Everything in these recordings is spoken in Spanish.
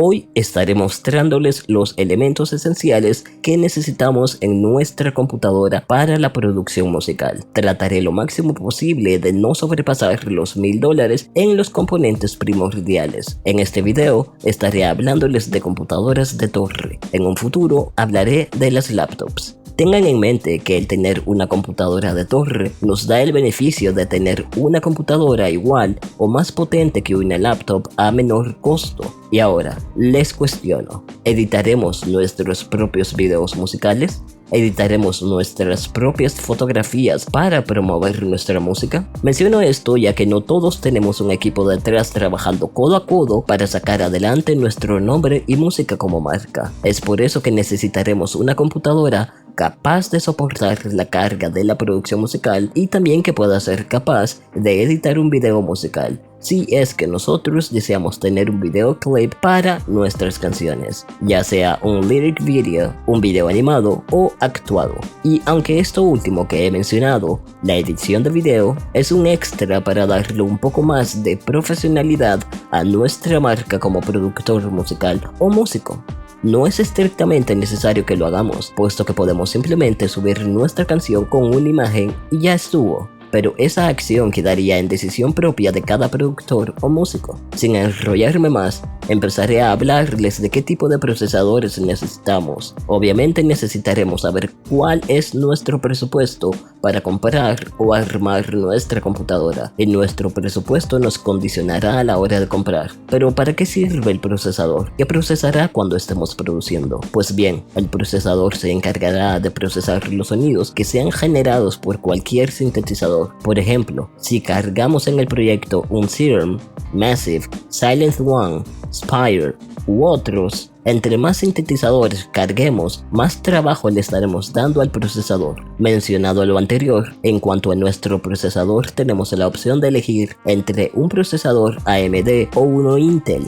Hoy estaré mostrándoles los elementos esenciales que necesitamos en nuestra computadora para la producción musical. Trataré lo máximo posible de no sobrepasar los $1000 en los componentes primordiales. En este video estaré hablándoles de computadoras de torre. En un futuro hablaré de las laptops. Tengan en mente que el tener una computadora de torre nos da el beneficio de tener una computadora igual o más potente que una laptop a menor costo. Y ahora, les cuestiono, ¿editaremos nuestros propios videos musicales? ¿Editaremos nuestras propias fotografías para promover nuestra música? Menciono esto ya que no todos tenemos un equipo detrás trabajando codo a codo para sacar adelante nuestro nombre y música como marca. Es por eso que necesitaremos una computadora capaz de soportar la carga de la producción musical y también que pueda ser capaz de editar un video musical, si es que nosotros deseamos tener un videoclip para nuestras canciones, ya sea un lyric video, un video animado o actuado. Y aunque esto último que he mencionado, la edición de video, es un extra para darle un poco más de profesionalidad a nuestra marca como productor musical o músico. No es estrictamente necesario que lo hagamos, puesto que podemos simplemente subir nuestra canción con una imagen y ya estuvo. Pero esa acción quedaría en decisión propia de cada productor o músico. Sin enrollarme más, empezaré a hablarles de qué tipo de procesadores necesitamos. Obviamente necesitaremos saber cuál es nuestro presupuesto para comprar o armar nuestra computadora. Y nuestro presupuesto nos condicionará a la hora de comprar. Pero ¿para qué sirve el procesador? ¿Qué procesará cuando estemos produciendo? Pues bien, el procesador se encargará de procesar los sonidos que sean generados por cualquier sintetizador. Por ejemplo, si cargamos en el proyecto un Serum, Massive, Silent One, Spire u otros, entre más sintetizadores carguemos, más trabajo le estaremos dando al procesador. Mencionado lo anterior, en cuanto a nuestro procesador tenemos la opción de elegir entre un procesador AMD o uno Intel.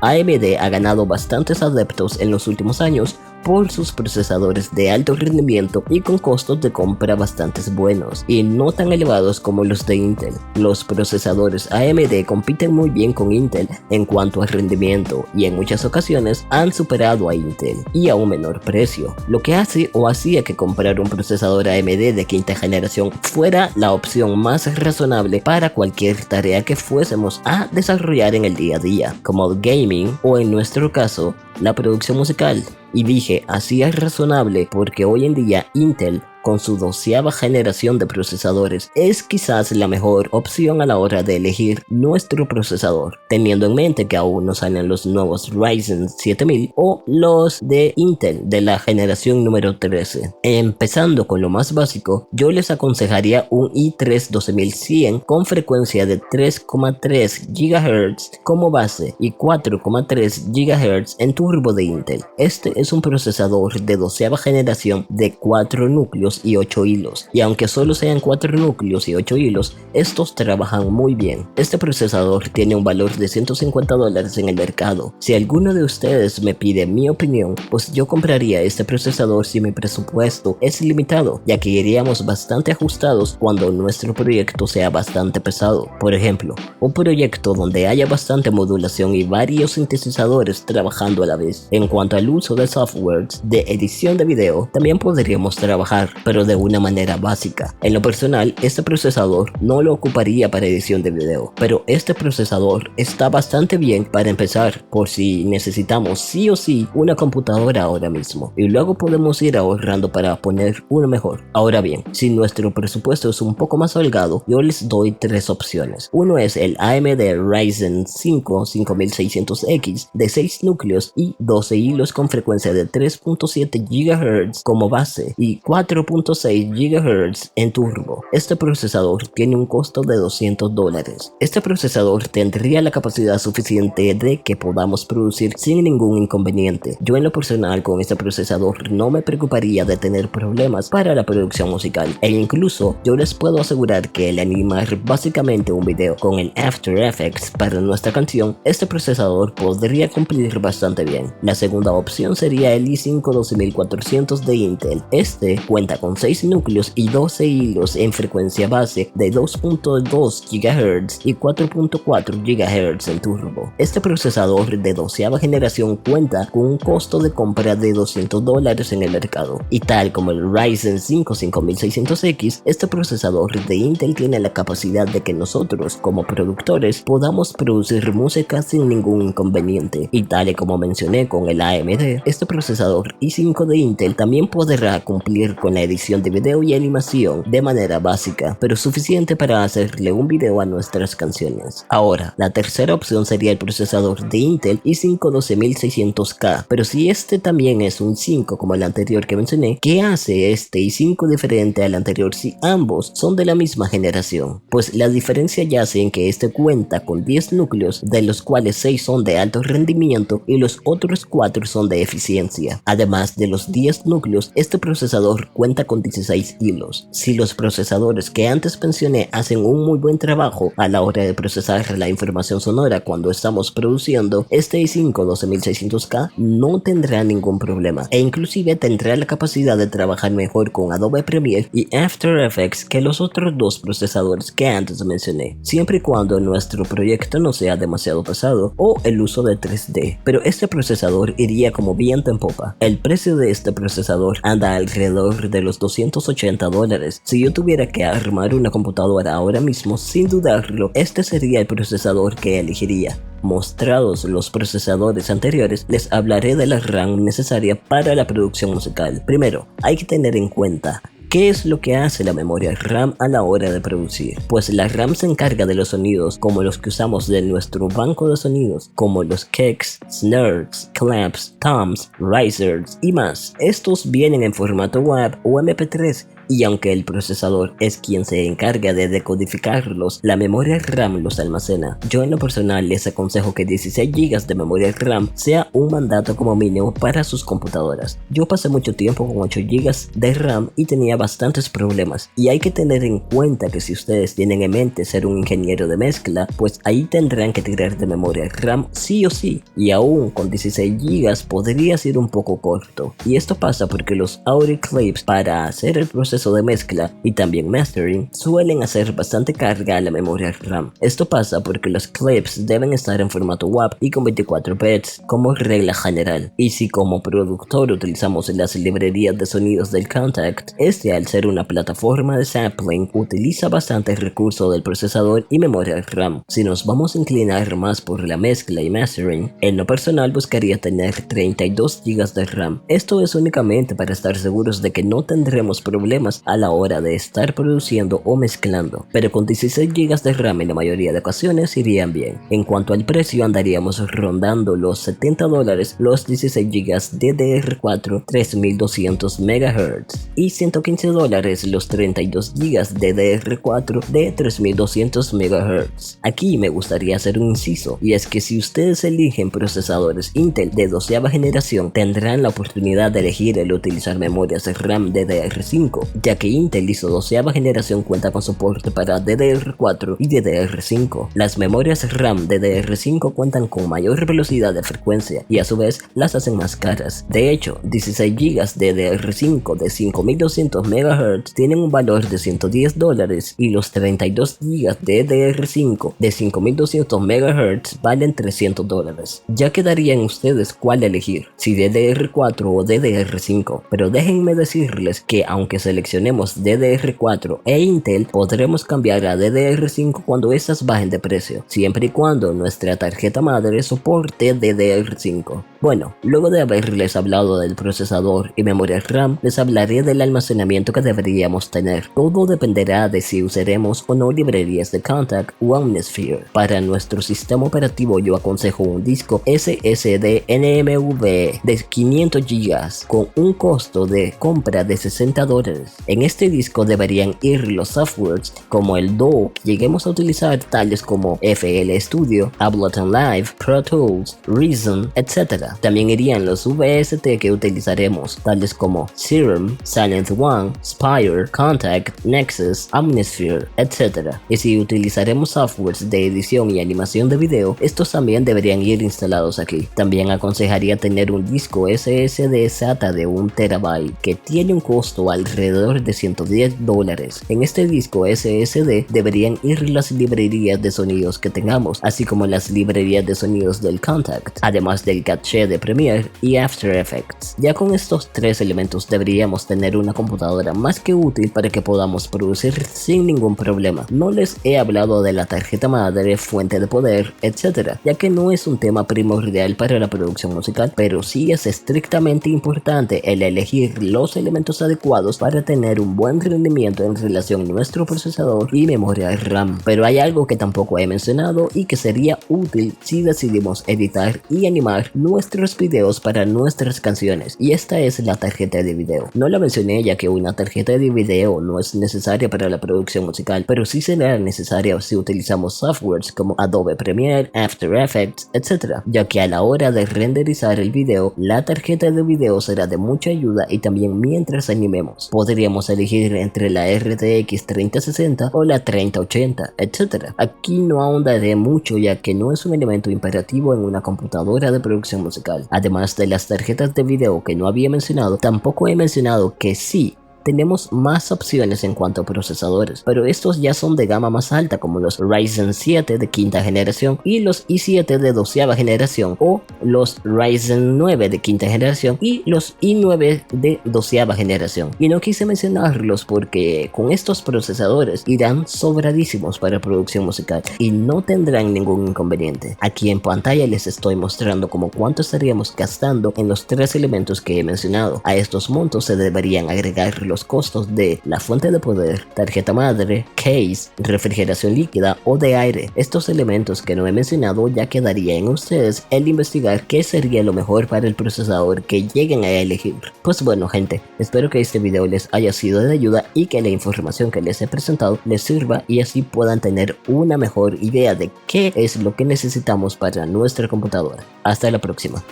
AMD ha ganado bastantes adeptos en los últimos años por sus procesadores de alto rendimiento y con costos de compra bastante buenos y no tan elevados como los de Intel. Los procesadores AMD compiten muy bien con Intel en cuanto a rendimiento y en muchas ocasiones han superado a Intel y a un menor precio, lo que hace o hacía que comprar un procesador AMD de quinta generación fuera la opción más razonable para cualquier tarea que fuésemos a desarrollar en el día a día, como el gaming o en nuestro caso, la producción musical. Y dije, así es razonable porque hoy en día Intel, con su 12ª generación de procesadores, es quizás la mejor opción a la hora de elegir nuestro procesador, teniendo en mente que aún no salen los nuevos Ryzen 7000 o los de Intel de la generación número 13. Empezando con lo más básico, yo les aconsejaría un i3 12100 con frecuencia de 3,3 GHz como base y 4,3 GHz en turbo de Intel. Este es un procesador de 12ª generación de 4 núcleos y 8 hilos, y aunque solo sean 4 núcleos y 8 hilos, estos trabajan muy bien. Este procesador tiene un valor de $150 en el mercado. Si alguno de ustedes me pide mi opinión, pues yo compraría este procesador si mi presupuesto es limitado, ya que iríamos bastante ajustados cuando nuestro proyecto sea bastante pesado. Por ejemplo, un proyecto donde haya bastante modulación y varios sintetizadores trabajando a la vez. En cuanto al uso de softwares de edición de video, también podríamos trabajar, pero de una manera básica. En lo personal, este procesador no lo ocuparía para edición de video, pero este procesador está bastante bien para empezar por si necesitamos sí o sí una computadora ahora mismo, y luego podemos ir ahorrando para poner uno mejor. Ahora bien, si nuestro presupuesto es un poco más holgado, yo les doy 3 opciones. Uno es el AMD Ryzen 5 5600X de 6 núcleos y 12 hilos con frecuencia de 3.7 GHz como base y 4.6 GHz en turbo. Este procesador tiene un costo de $200. Este procesador tendría la capacidad suficiente de que podamos producir sin ningún inconveniente. Yo en lo personal con este procesador no me preocuparía de tener problemas para la producción musical, e incluso yo les puedo asegurar que el animar básicamente un video con el After Effects para nuestra canción, este procesador podría cumplir bastante bien. La segunda opción sería el i5 12400 de Intel. Este cuenta con 6 núcleos y 12 hilos en frecuencia base de 2.2 GHz y 4.4 GHz en turbo. Este procesador de 12ª generación cuenta con un costo de compra de $200 en el mercado, y tal como el Ryzen 5 5600X, este procesador de Intel tiene la capacidad de que nosotros como productores podamos producir música sin ningún inconveniente, y tal y como mencioné con el AMD, este procesador i5 de Intel también podrá cumplir con la edición de video y animación de manera básica, pero suficiente para hacerle un video a nuestras canciones. Ahora, la tercera opción sería el procesador de Intel i5 12600K, pero si este también es un 5 como el anterior que mencioné, ¿qué hace este i5 diferente al anterior si ambos son de la misma generación? Pues la diferencia yace en que este cuenta con 10 núcleos, de los cuales 6 son de alto rendimiento y los otros 4 son de eficiencia. Además de los 10 núcleos, este procesador cuenta con 16 hilos. Si los procesadores que antes mencioné hacen un muy buen trabajo a la hora de procesar la información sonora cuando estamos produciendo, este i5 12600K no tendrá ningún problema, e inclusive tendrá la capacidad de trabajar mejor con Adobe Premiere y After Effects que los otros dos procesadores que antes mencioné, siempre y cuando nuestro proyecto no sea demasiado pesado o el uso de 3D. Pero este procesador iría como viento en popa. El precio de este procesador anda alrededor de los $280. Si yo tuviera que armar una computadora ahora mismo, sin dudarlo, este sería el procesador que elegiría. Mostrados los procesadores anteriores, les hablaré de la RAM necesaria para la producción musical. Primero, hay que tener en cuenta ¿qué es lo que hace la memoria RAM a la hora de producir? Pues la RAM se encarga de los sonidos como los que usamos de nuestro banco de sonidos, como los kicks, snares, claps, toms, risers y más. Estos vienen en formato WAV o MP3, y aunque el procesador es quien se encarga de decodificarlos, la memoria RAM los almacena. Yo en lo personal les aconsejo que 16 GB de memoria RAM sea un mandato como mínimo para sus computadoras. Yo pasé mucho tiempo con 8 GB de RAM y tenía bastantes problemas, y hay que tener en cuenta que si ustedes tienen en mente ser un ingeniero de mezcla, pues ahí tendrán que tirar de memoria RAM sí o sí, y aún con 16 GB podría ser un poco corto, y esto pasa porque los audio clips para hacer el proceso de mezcla y también mastering suelen hacer bastante carga a la memoria RAM. Esto pasa porque los clips deben estar en formato WAV y con 24 bits como regla general, y si como productor utilizamos las librerías de sonidos del Kontakt, este al ser una plataforma de sampling utiliza bastante recurso del procesador y memoria RAM. Si nos vamos a inclinar más por la mezcla y mastering, en lo personal buscaría tener 32 GB de RAM. Esto es únicamente para estar seguros de que no tendremos problemas a la hora de estar produciendo o mezclando, pero con 16 GB de RAM en la mayoría de ocasiones irían bien. En cuanto al precio, andaríamos rondando los $70 los 16 GB DDR4 3200 MHz y $115 los 32 GB DDR4 de 3200 MHz. Aquí me gustaría hacer un inciso, y es que si ustedes eligen procesadores Intel de 12ª generación, tendrán la oportunidad de elegir el utilizar memorias RAM DDR5, ya que Intel y su 12ª generación cuenta con soporte para DDR4 y DDR5. Las memorias RAM DDR5 cuentan con mayor velocidad de frecuencia y a su vez las hacen más caras. De hecho, 16 GB DDR5 de 5200 MHz tienen un valor de $110 y los 32 GB DDR5 de 5200 MHz valen $300. Ya quedarían ustedes cuál elegir, si DDR4 o DDR5, pero déjenme decirles que aunque seleccionemos DDR4 e Intel, podremos cambiar a DDR5 cuando estas bajen de precio, siempre y cuando nuestra tarjeta madre soporte DDR5. Bueno, luego de haberles hablado del procesador y memoria RAM, les hablaré del almacenamiento que deberíamos tener. Todo dependerá de si usaremos o no librerías de Kontakt o Omnisphere. Para nuestro sistema operativo yo aconsejo un disco SSD NVMe de 500 GB con un costo de compra de $60. En este disco deberían ir los softwares como el DAW que lleguemos a utilizar, tales como FL Studio, Ableton Live, Pro Tools, Reason, etc. SATA. También irían los VST que utilizaremos, tales como Serum, Silent One, Spire, Contact, Nexus, Omnisphere, etc. Y si utilizaremos softwares de edición y animación de video, estos también deberían ir instalados aquí. También aconsejaría tener un disco SSD SATA de 1 TB que tiene un costo alrededor de $110. En este disco SSD deberían ir las librerías de sonidos que tengamos, así como las librerías de sonidos del Contact, además del caché de Premiere y After Effects. Ya con estos tres elementos deberíamos tener una computadora más que útil para que podamos producir sin ningún problema. No les he hablado de la tarjeta madre, fuente de poder, etc., ya que no es un tema primordial para la producción musical, pero sí es estrictamente importante el elegir los elementos adecuados para tener un buen rendimiento en relación a nuestro procesador y memoria RAM. Pero hay algo que tampoco he mencionado y que sería útil si decidimos editar y animar nuestros videos para nuestras canciones, y esta es la tarjeta de video. No la mencioné ya que una tarjeta de video no es necesaria para la producción musical, pero sí será necesaria si utilizamos softwares como Adobe Premiere, After Effects, etc., ya que a la hora de renderizar el video, la tarjeta de video será de mucha ayuda y también mientras animemos. Podríamos elegir entre la RTX 3060 o la 3080, etc. Aquí no ahondaré mucho ya que no es un elemento imperativo en una computadora de producción musical. Además de las tarjetas de video que no había mencionado, tampoco he mencionado que sí tenemos más opciones en cuanto a procesadores, pero estos ya son de gama más alta, como los Ryzen 7 de quinta generación y los i7 de 12ª generación, o los Ryzen 9 de quinta generación y los i9 de 12ª generación. Y no quise mencionarlos porque con estos procesadores irán sobradísimos para producción musical y no tendrán ningún inconveniente. Aquí en pantalla les estoy mostrando como cuánto estaríamos gastando en los tres elementos que he mencionado. A estos montos se deberían agregar los costos de la fuente de poder, tarjeta madre, case, refrigeración líquida o de aire. Estos elementos que no he mencionado ya quedaría en ustedes el investigar qué sería lo mejor para el procesador que lleguen a elegir. Pues bueno gente, espero que este video les haya sido de ayuda y que la información que les he presentado les sirva y así puedan tener una mejor idea de qué es lo que necesitamos para nuestra computadora. Hasta la próxima.